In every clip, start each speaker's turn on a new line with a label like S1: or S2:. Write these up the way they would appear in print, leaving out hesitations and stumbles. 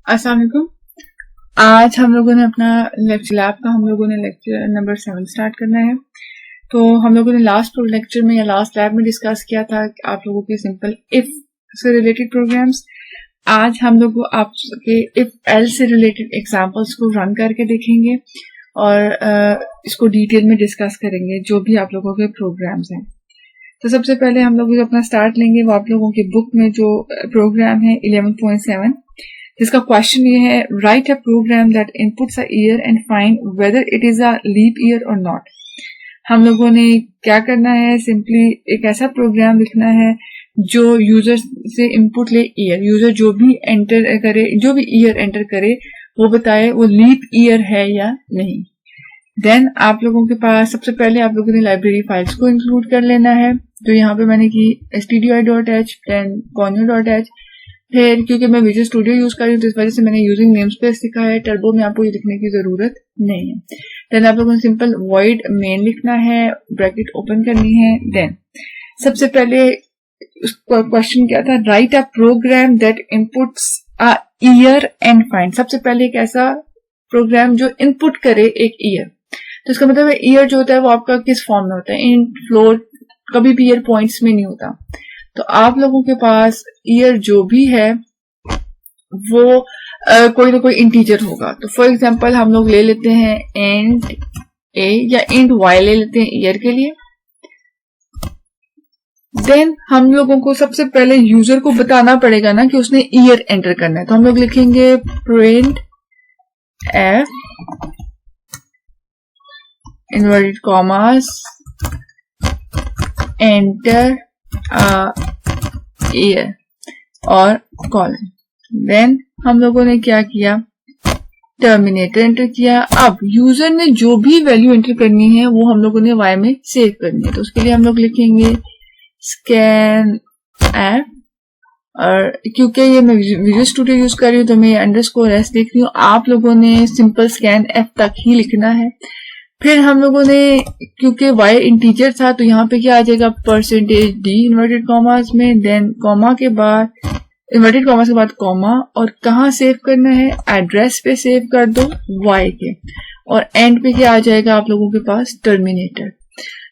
S1: अस्सलाम वालेकुम। आज हम लोगों ने अपना लेक्चर लैब का लेक्चर नंबर 7 स्टार्ट करना है। तो हम लोगों ने लास्ट लेक्चर में या लास्ट लैब में डिस्कस किया था कि आप लोगों के सिंपल इफ से रिलेटेड प्रोग्राम्स। आज हम लोग आपके इफ एल से रिलेटेड एग्जांपल्स को रन करके देखेंगे और इसको डिटेल में डिस्कस करेंगे जो भी आप लोगों के प्रोग्राम्स हैं। तो सबसे पहले हम लोग जो अपना स्टार्ट लेंगे वो आप लोगों की बुक में जो प्रोग्राम है 11.7, जिसका क्वेश्चन ये है, write a program that inputs a year and find whether it is a leap year और नॉट। हम लोगों ने क्या करना है, सिंपली एक ऐसा प्रोग्राम लिखना है जो यूजर से इनपुट ले ईयर, यूजर जो भी एंटर करे, जो भी ईयर एंटर करे वो बताए वो लीप ईयर है या नहीं। देन आप लोगों के पास सबसे पहले आप लोगों ने लाइब्रेरी फाइल्स को इंक्लूड कर लेना है। तो यहाँ पे मैंने की stdi.h, देन conio.h, फिर क्योंकि मैं विजुअल स्टूडियो यूज कर रही हूँ तो इस वजह से मैंने यूजिंग नेम स्पेस लिखा है। टर्बो में आपको ये लिखने की जरूरत नहीं है। देन आप लोगों ने सिंपल वॉइड मेन लिखना है, ब्रैकेट ओपन करनी है। देन सबसे पहले क्वेश्चन क्या था, write a program that inputs a year and find. सबसे पहले एक ऐसा प्रोग्राम जो इनपुट करे एक ईयर। तो इसका मतलब है ईयर जो होता है वो आपका किस फॉर्म में होता है, इंट, फ्लोट, कभी भी ईयर पॉइंट्स में नहीं होता। तो आप लोगों के पास ईयर जो भी है वो कोई ना कोई इंटीजर होगा। तो फॉर एग्जांपल हम लोग ले लेते हैं इंट ए या इंट वाई ले लेते हैं ईयर के लिए। देन हम लोगों को सबसे पहले यूजर को बताना पड़ेगा ना कि उसने ईयर एंटर करना है। तो हम लोग लिखेंगे print F inverted commas enter year और कॉलन। देन हम लोगों ने क्या किया, टर्मिनेटर एंटर किया। अब यूजर ने जो भी वैल्यू एंटर करनी है वो हम लोगों ने वाई में सेव करनी है। तो उसके लिए हम लोग लिखेंगे स्कैन एफ, और क्योंकि ये मैं विजुअल स्टूडियो यूज कर रही हूँ तो मैं अंडरस्कोर एस लिख रही हूँ। आप लोगों ने सिंपल स्कैन एफ तक ही लिखना है। फिर हम लोगों ने क्योंकि y इंटीजर था तो यहाँ पे क्या आ जाएगा, परसेंटेज डी इन्वर्टेड कॉमास में, देन कॉमा के बाद इन्वर्टेड कॉमास के बाद कॉमा, और कहाँ सेव करना है, एड्रेस पे सेव कर दो y के, और एंड पे क्या आ जाएगा आप लोगों के पास, टर्मिनेटर।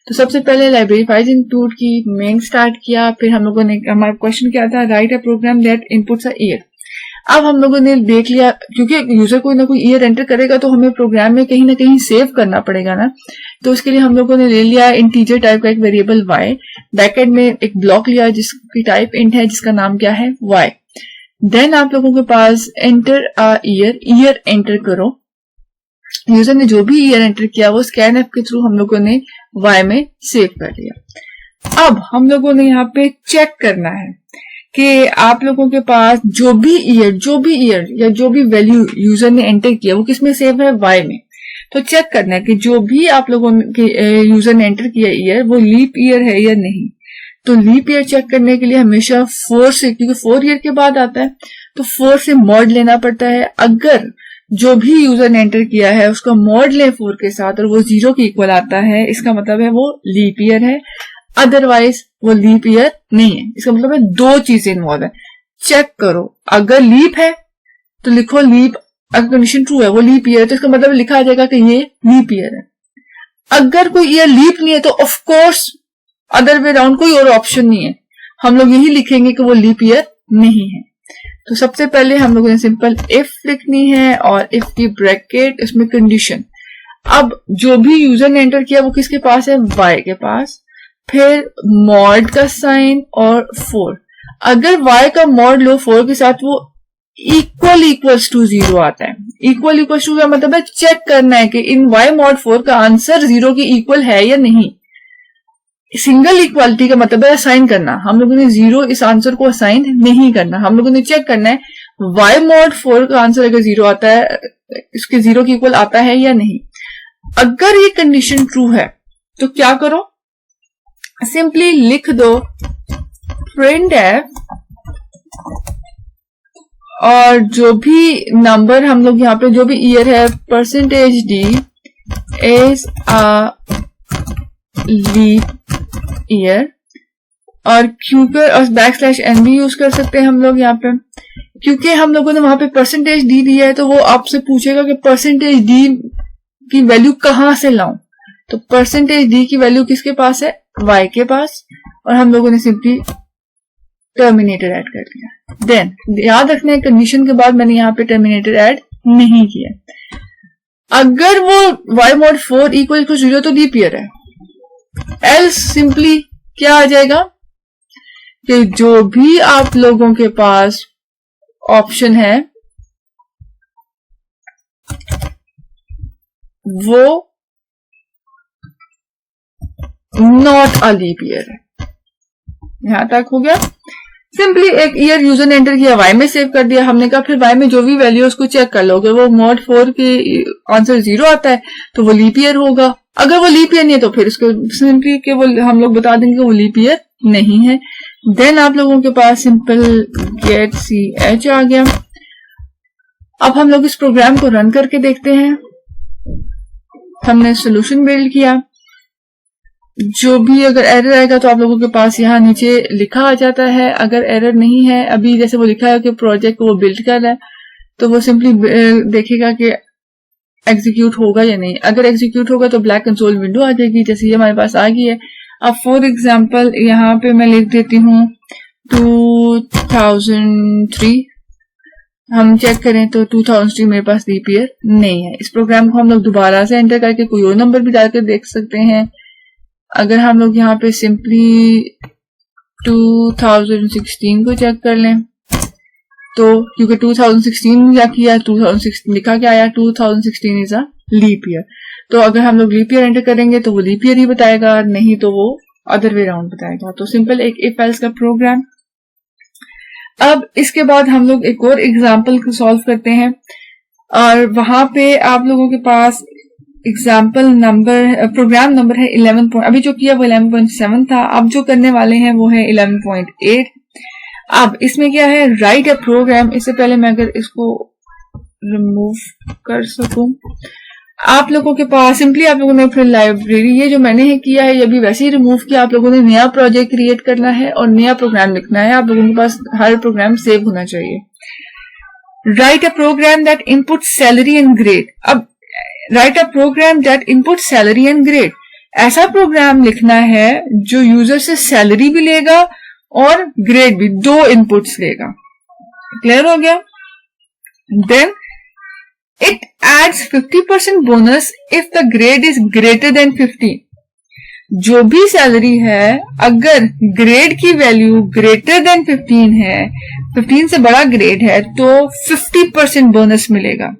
S1: तो सबसे पहले लाइब्रेरी फाइल्स इंक्लूड की, मेन स्टार्ट किया। फिर हम लोगों ने, हमारा क्वेश्चन क्या था, write a program that inputs a year. अब हम लोगों ने देख लिया क्योंकि यूजर कोई ना कोई ईयर एंटर करेगा तो हमें प्रोग्राम में कहीं ना कहीं सेव करना पड़ेगा ना। तो उसके लिए हम लोगों ने ले लिया इंटीजर टाइप का एक वेरिएबल y, बैकेंड में एक ब्लॉक लिया जिसकी टाइप इंट है, जिसका नाम क्या है, y। देन आप लोगों के पास enter a year, year enter करो। यूजर ने जो भी ईयर एंटर किया वो स्कैन एफ के थ्रू हम लोगों ने y में सेव कर लिया। अब हम लोगों ने यहाँ पे चेक करना है कि आप लोगों के पास जो भी ईयर या जो भी वैल्यू यूजर ने एंटर किया वो किसमें सेव है, y में। तो चेक करना है कि जो भी आप लोगों के यूजर ने एंटर किया ईयर वो लीप ईयर है या नहीं। तो लीप ईयर चेक करने के लिए हमेशा 4 से, क्योंकि 4 ईयर के बाद आता है तो 4 से मॉड लेना पड़ता है। अगर जो भी यूजर ने एंटर किया है उसका मॉड ले 4 के साथ और वो 0 के इक्वल आता है, इसका मतलब है वो लीप ईयर है, अदरवाइज वो लीप ईयर नहीं है। इसका मतलब है दो चीजें इन्वॉल्व है। चेक करो, अगर लीप है तो लिखो लीप, अगर कंडीशन ट्रू है वो लीप ईयर है तो इसका मतलब लिखा आ जाएगा कि ये लीप ईयर है। अगर कोई ईयर लीप नहीं है तो of course other way round कोई और ऑप्शन नहीं है, हम लोग यही लिखेंगे कि वो लीप ईयर नहीं है। तो सबसे पहले हम लोगों ने सिंपल इफ लिखनी है और इफ की ब्रैकेट, इसमें कंडीशन। अब जो भी यूजर ने एंटर किया वो किसके पास है, y के पास, फिर मॉड का साइन और 4। अगर y का मॉड लो 4 के साथ वो इक्वल्स टू 0 आता है। इक्वल टू का मतलब है चेक करना है कि इन y मॉड 4 का आंसर 0 के इक्वल है या नहीं। सिंगल इक्वालिटी का मतलब है असाइन करना। हम लोगों ने 0 इस आंसर को असाइन नहीं करना, हम लोगों ने चेक करना है y मॉड 4 का आंसर अगर 0 आता है, इसके 0 के इक्वल आता है या नहीं। अगर ये कंडीशन ट्रू है तो क्या करो, सिंपली लिख दो प्रिंट एफ, और जो भी नंबर हम लोग यहाँ पे जो भी ईयर है, percentage d is a leap year, और क्योंकि और बैक स्लैश एन भी यूज कर सकते हैं हम लोग यहाँ पे। क्योंकि हम लोगों ने वहां पे परसेंटेज डी दिया है, तो वो आपसे पूछेगा कि परसेंटेज डी की वैल्यू कहां से लाऊं। तो परसेंटेज डी की वैल्यू किसके पास है, y के पास, और हम लोगों ने सिंपली टर्मिनेटर ऐड कर दिया। देन याद रखने कंडीशन के बाद मैंने यहाँ पे टर्मिनेटर ऐड नहीं किया। अगर वो y mod 4 इक्वल टू 0 तो लीप ईयर है, एल्स सिंपली क्या आ जाएगा कि जो भी आप लोगों के पास ऑप्शन है वो नॉट अ लीप ईयर है। यहां तक हो गया। सिंपली एक ईयर यूजर ने एंटर किया, y में सेव कर दिया। हमने कहा फिर y में जो भी वैल्यू है उसको चेक कर लो, अगर वो mod 4 के आंसर 0 आता है तो वो लीप ईयर होगा, अगर वो लीप ईयर नहीं है तो फिर उसको सिंपली के वो हम लोग बता देंगे वो लीप ईयर नहीं है। देन आप लोगों के पास सिंपल गेट ch आ गया। अब हम लोग इस प्रोग्राम को रन करके देखते हैं। हमने सोल्यूशन बिल्ड किया, जो भी अगर एरर आएगा तो आप लोगों के पास यहाँ नीचे लिखा आ जाता है। अगर एरर नहीं है, अभी जैसे वो लिखा है कि प्रोजेक्ट वो बिल्ड कर रहा है, तो वो सिंपली देखेगा कि एग्जीक्यूट होगा या नहीं। अगर एग्जीक्यूट होगा तो ब्लैक कंसोल विंडो आ जाएगी, जैसे ये हमारे पास आ गई है। अब फॉर एग्जाम्पल यहाँ पे मैं लिख देती हूँ 2003, हम चेक करें तो 2003 मेरे पास लीप ईयर नहीं है। इस प्रोग्राम को हम लोग दोबारा से एंटर करके कोई और नंबर भी डालकर देख सकते हैं। अगर हम लोग यहाँ पे सिंपली 2016 को चेक कर लें तो क्योंकि 2016 क्या किया, 2016 लिखा क्या आया, 2016 इज अ लीप ईयर। तो अगर हम लोग लीप ईयर एंटर करेंगे तो वो लीप ईयर ही बताएगा, नहीं तो वो अदर वे राउंड बताएगा। तो सिंपल एक इफ एल्स का प्रोग्राम। अब इसके बाद हम लोग एक और एग्जाम्पल को सॉल्व करते हैं, और वहां पे आप लोगों के पास एग्जाम्पल नंबर प्रोग्राम नंबर है 11 अभी जो किया वो 11.7 था। अब जो करने वाले हैं वो है 11.8। अब इसमें क्या है, राइट अ प्रोग्राम। इससे पहले मैं अगर इसको रिमूव कर सकूं, आप लोगों के पास सिंपली आप लोगों ने फिर लाइब्रेरी, ये जो मैंने किया है ये भी वैसे ही रिमूव किया। आप लोगों ने नया प्रोजेक्ट क्रिएट करना है और नया प्रोग्राम लिखना है। आप लोगों के पास हर प्रोग्राम सेव होना चाहिए। Write a program that input salary and grade. अब write a program that input salary and grade, ऐसा प्रोग्राम लिखना है जो यूजर से सैलरी भी लेगा और ग्रेड भी, दो इनपुट्स लेगा। क्लियर हो गया। Then it adds 50% bonus if the grade is greater than 50। जो भी सैलरी है, अगर ग्रेड की वैल्यू ग्रेटर देन 15 है, 15 से बड़ा ग्रेड है, तो 50% बोनस मिलेगा,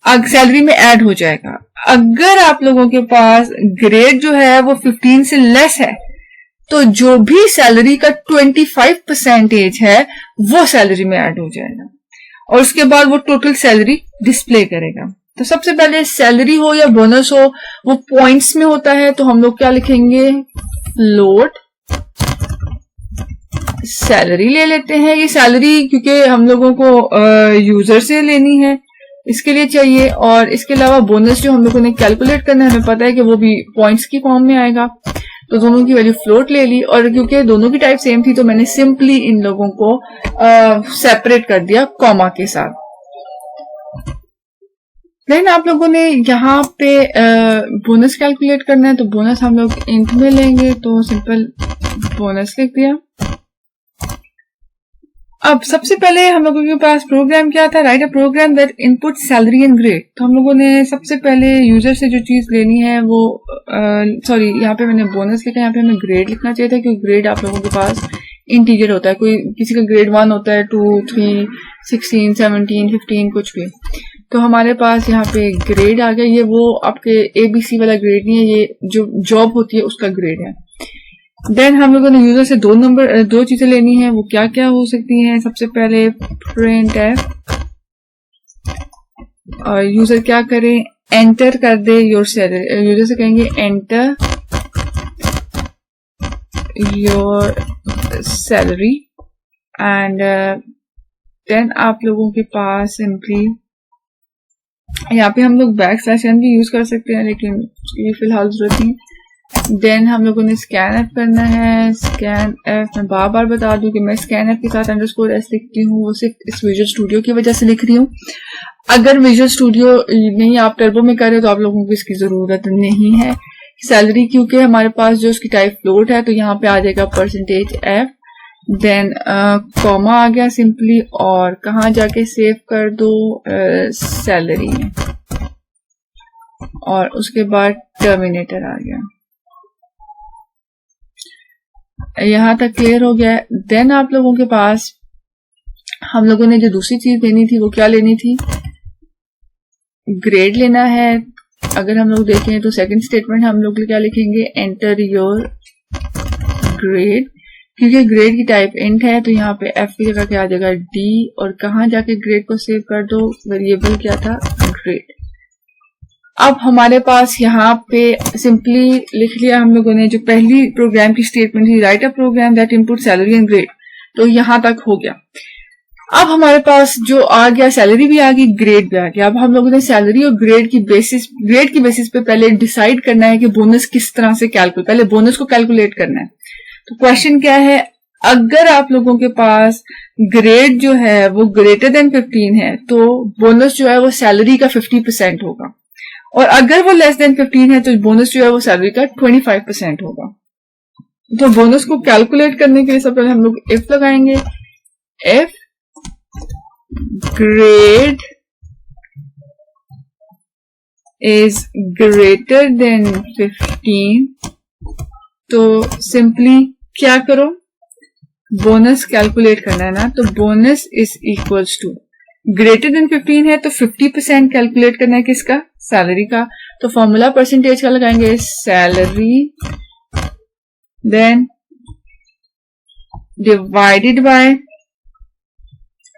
S1: सैलरी में ऐड हो जाएगा। अगर आप लोगों के पास ग्रेड जो है वो 15 से लेस है, तो जो भी सैलरी का 25% है वो सैलरी में ऐड हो जाएगा, और उसके बाद वो टोटल सैलरी डिस्प्ले करेगा। तो सबसे पहले सैलरी हो या बोनस हो वो पॉइंट्स में होता है, तो हम लोग क्या लिखेंगे, फ्लोट सैलरी ले लेते हैं। ये सैलरी क्योंकि हम लोगों को यूजर से लेनी है इसके लिए चाहिए, और इसके अलावा बोनस जो हम लोगों ने कैलकुलेट करना है हमें पता है कि वो भी पॉइंट्स की फॉर्म में आएगा। तो दोनों की वैल्यू फ्लोट ले ली, और क्योंकि दोनों की टाइप सेम थी तो मैंने सिंपली इन लोगों को सेपरेट कर दिया कॉमा के साथ। लेकिन आप लोगों ने यहाँ पे बोनस कैलकुलेट करना है, तो बोनस हम लोग इंट में लेंगे, तो सिंपल बोनस लिख दिया। अब सबसे पहले हम लोगों के पास प्रोग्राम क्या था, write a program that input salary and grade. तो हम लोगों ने सबसे पहले यूजर से जो चीज लेनी है वो सॉरी यहाँ पे मैंने बोनस लिखा, यहाँ पे हमें ग्रेड लिखना चाहिए था, क्योंकि ग्रेड आप लोगों के पास इंटीजर होता है। कोई किसी का ग्रेड 1 होता है, 2, 3, 16, 17, 15 कुछ भी। तो हमारे पास यहाँ पे ग्रेड आ गया। ये वो आपके ABC वाला ग्रेड नहीं है, ये जो जॉब होती है उसका ग्रेड है। देन हम लोगों ने यूजर से दो चीजें लेनी है, वो क्या क्या हो सकती हैं। सबसे पहले प्रिंट है, और यूजर क्या करे, एंटर कर दे योर सैलरी। यूजर से कहेंगे enter your salary, and then आप लोगों के पास सिंपली यहाँ पे हम लोग बैकस्लैश n भी यूज कर सकते हैं, लेकिन ये फिलहाल जरूरत नहीं। देन हम लोगों ने स्कैन एफ करना है। स्कैन एफ, मैं बार बार बता दूं कि मैं स्कैन एफ के साथ अंडरस्कोर एस लिखती हूँ, वो सिर्फ इस विजुअल स्टूडियो की वजह से लिख रही हूँ। अगर विजुअल स्टूडियो नहीं आप टर्बो में कर रहे हो तो आप लोगों को इसकी जरूरत नहीं है। सैलरी क्योंकि हमारे पास जो उसकी टाइप फ्लोट है तो यहाँ पे आ जाएगा परसेंटेज एफ, देन कॉमा आ गया सिंपली, और कहाँ जाके सेव कर दो, सैलरी में, और उसके बाद टर्मिनेटर आ गया। यहां तक क्लियर हो गया है। देन आप लोगों के पास हम लोगों ने जो दूसरी चीज लेनी थी वो क्या लेनी थी, ग्रेड लेना है। अगर हम लोग देखें तो सेकंड स्टेटमेंट हम लोग क्या लिखेंगे, एंटर योर ग्रेड, क्योंकि ग्रेड की टाइप इंट है तो यहाँ पे एफ की जगह क्या आ जाएगा, डी, और कहाँ जाके ग्रेड को सेव कर दो, वेरिएबल क्या था, ग्रेड। अब हमारे पास यहाँ पे सिंपली लिख लिया हम लोगों ने जो पहली प्रोग्राम की स्टेटमेंट थी, write a program that input salary and grade, तो यहां तक हो गया। अब हमारे पास जो आ गया, सैलरी भी आ गई, ग्रेड भी आ गया। अब हम लोगों ने सैलरी और ग्रेड की बेसिस पे पहले डिसाइड करना है कि बोनस किस तरह से कैलकुलेट, पहले बोनस को कैलकुलेट करना है। तो क्वेश्चन क्या है, अगर आप लोगों के पास ग्रेड जो है वो ग्रेटर देन 15 है तो बोनस जो है वो सैलरी का 50% होगा, और अगर वो लेस देन 15 है तो बोनस जो है वो सैलरी का 25% होगा। तो बोनस को कैलकुलेट करने के लिए सबसे पहले हम लोग इफ लगाएंगे, if grade is greater than 15, तो सिंपली क्या करो, बोनस कैलकुलेट करना है ना, तो bonus is equals to, greater than 15 है तो 50% कैलकुलेट करना है किसका, सैलरी का। तो फॉर्मूला परसेंटेज का लगाएंगे, सैलरी, देन डिवाइडेड बाय,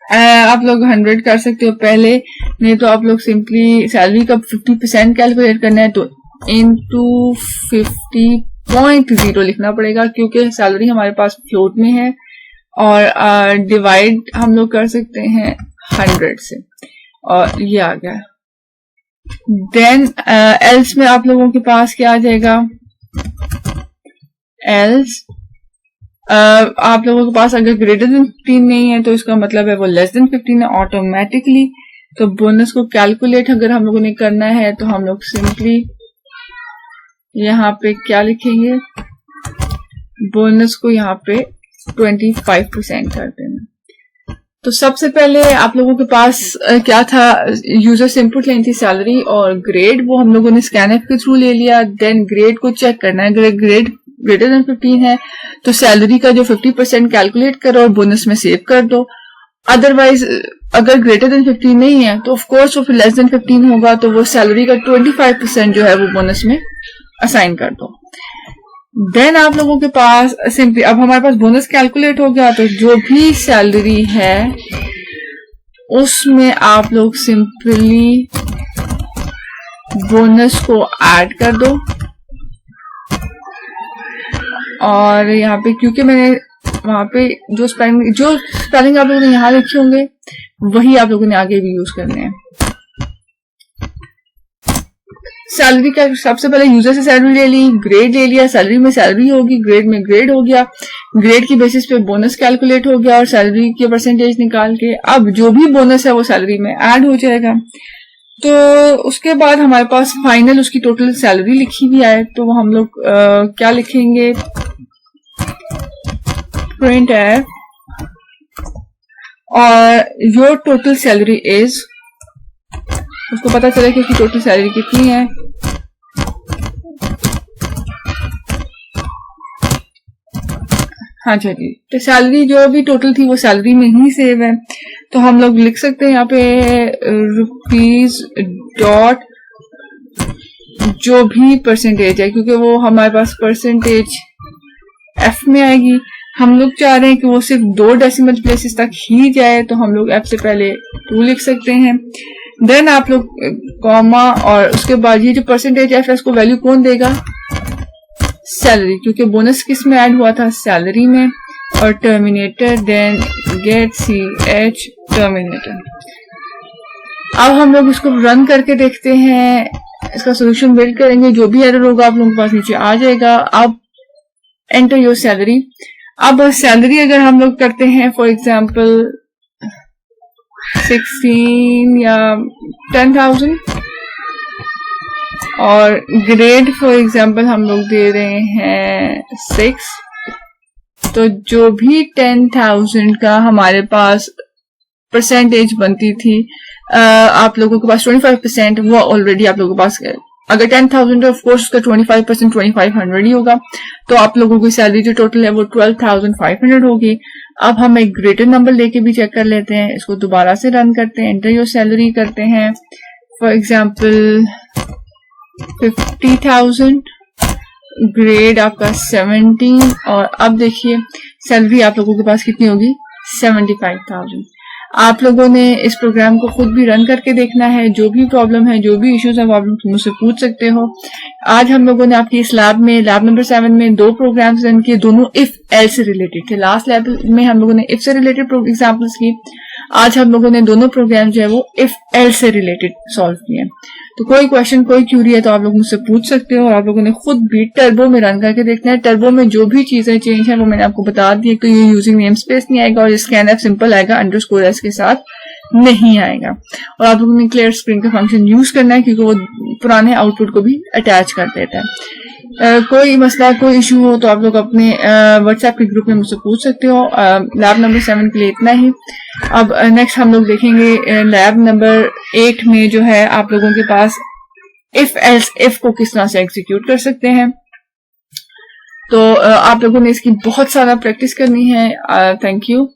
S1: आप लोग 100 कर सकते हो पहले, नहीं तो आप लोग सिंपली सैलरी का 50% कैलकुलेट करना है तो इनटू 50.0 लिखना पड़ेगा, क्योंकि सैलरी हमारे पास फ्लोट में है, और डिवाइड हम लोग कर सकते हैं 100 से, और ये आ गया। देन एल्स में आप लोगों के पास क्या आ जाएगा, एल्स आप लोगों के पास अगर ग्रेटर देन 15 नहीं है तो इसका मतलब है वो लेस देन 15 है ऑटोमेटिकली। तो बोनस को कैलकुलेट अगर हम लोगों ने करना है तो हम लोग सिंपली यहाँ पे क्या लिखेंगे, बोनस को यहाँ पे 25% कर देना। तो सबसे पहले आप लोगों के पास क्या था, यूजर से इनपुट लेनी थी सैलरी और ग्रेड, वो हम लोगों ने स्कैन एफ के थ्रू ले लिया। देन ग्रेड को चेक करना है, अगर ग्रेड ग्रेटर देन 15 है तो सैलरी का जो 50% कैलकुलेट करो और बोनस में सेव कर दो। अदरवाइज अगर ग्रेटर देन 15 नहीं है तो ऑफकोर्स वो फिर लेस देन 15 होगा, तो वो सैलरी का 25% जो है वो बोनस में असाइन कर दो। देन आप लोगों के पास सिंपली, अब हमारे पास बोनस कैलकुलेट हो गया, तो जो भी सैलरी है उसमें आप लोग सिंपली बोनस को ऐड कर दो। और यहाँ पे क्योंकि मैंने वहां पे जो स्पेलिंग आप लोगों ने यहाँ लिखे होंगे वही आप लोगों ने आगे भी यूज करने हैं। सैलरी का सबसे पहले यूजर से सैलरी ले ली, ग्रेड ले लिया, सैलरी में सैलरी होगी, ग्रेड में ग्रेड हो गया, ग्रेड की बेसिस पे बोनस कैलकुलेट हो गया और सैलरी की परसेंटेज निकाल के अब जो भी बोनस है वो सैलरी में ऐड हो जाएगा। तो उसके बाद हमारे पास फाइनल उसकी टोटल सैलरी लिखी भी आए, तो वो हम लोग क्या लिखेंगे, प्रिंट एफ और योर टोटल सैलरी इज, उसको पता चले कि उसकी टोटल सैलरी कितनी है। हाँ चलिए, तो सैलरी जो भी टोटल थी वो सैलरी में ही सेव है, तो हम लोग लिख सकते हैं यहाँ पे रुपीज डॉट जो भी परसेंटेज है, क्योंकि वो हमारे पास परसेंटेज एफ में आएगी। हम लोग चाह रहे हैं कि वो सिर्फ 2 डेसिमल प्लेसेस तक ही जाए, तो हम लोग एफ से पहले 2 लिख सकते हैं। देन आप लोग कॉमा और उसके बाद ये जो परसेंटेज एफ है इसको वैल्यू कौन देगा, सैलरी, क्योंकि बोनस किस में ऐड हुआ था, सैलरी में, और terminator then get C H terminator. अब हम लोग इसको रन करके देखते हैं, इसका सोल्यूशन बिल्ड करेंगे। जो भी एरर होगा आप लोगों के पास नीचे आ जाएगा। अब एंटर योर सैलरी। अब सैलरी अगर हम लोग करते हैं फॉर एग्जाम्पल 16 या 10,000 और ग्रेड फॉर एग्जाम्पल हम लोग दे रहे हैं 6, तो जो भी 10,000 का हमारे पास परसेंटेज बनती थी आप लोगों के पास 25%, वो ऑलरेडी आप लोगों के पास, अगर 10,000 ऑफ कोर्स उसका 25% 2500 ही होगा, तो आप लोगों की सैलरी जो टोटल है वो 12,500 होगी। अब हम एक ग्रेटर नंबर लेके भी चेक कर लेते हैं। इसको दोबारा से रन करते हैं, एंटर योर सैलरी करते हैं फॉर एग्जाम्पल 50,000, ग्रेड आपका 17, और अब देखिए सैलरी आप लोगों के पास कितनी होगी 75,000। आप लोगों ने इस प्रोग्राम को खुद भी रन करके देखना है। जो भी प्रॉब्लम है, जो भी इश्यूज है, वो आप लोग मुझसे पूछ सकते हो। आज हम लोगों ने आपकी इस लैब नंबर 7 में 2 प्रोग्राम्स रन किए, दोनों इफ एल से रिलेटेड थे। लास्ट लैब में हम लोगों ने इफ से रिलेटेड एग्जाम्पल्स की। आज हम लोगों ने दोनों प्रोग्राम जो है वो इफ एल से रिलेटेड सॉल्व किए। तो कोई क्वेश्चन, कोई क्यूरी है तो आप लोग मुझसे पूछ सकते हो। और आप लोगों ने खुद भी टर्बो में रन करके देखना है। टर्बो में जो भी चीजें चेंज है वो मैंने आपको बता दी। तो ये यूजिंग नेम स्पेस नहीं आएगा और स्कैनफ सिंपल आएगा, अंडरस्कोर एस के साथ नहीं आएगा। और आप लोगों ने क्लियर स्प्रिंग का फंक्शन यूज करना है क्योंकि वो पुराने आउटपुट को भी अटैच कर देता है। कोई मसला, कोई इशू हो तो आप लोग अपने व्हाट्सएप के ग्रुप में मुझसे पूछ सकते हो। लैब नंबर 7 के लिए इतना ही। अब नेक्स्ट हम लोग देखेंगे लैब नंबर 8 में जो है आप लोगों के पास इफ एल्स इफ को किस तरह से एग्जीक्यूट कर सकते हैं। तो आप लोगों ने इसकी बहुत सारा प्रैक्टिस करनी है। Thank you.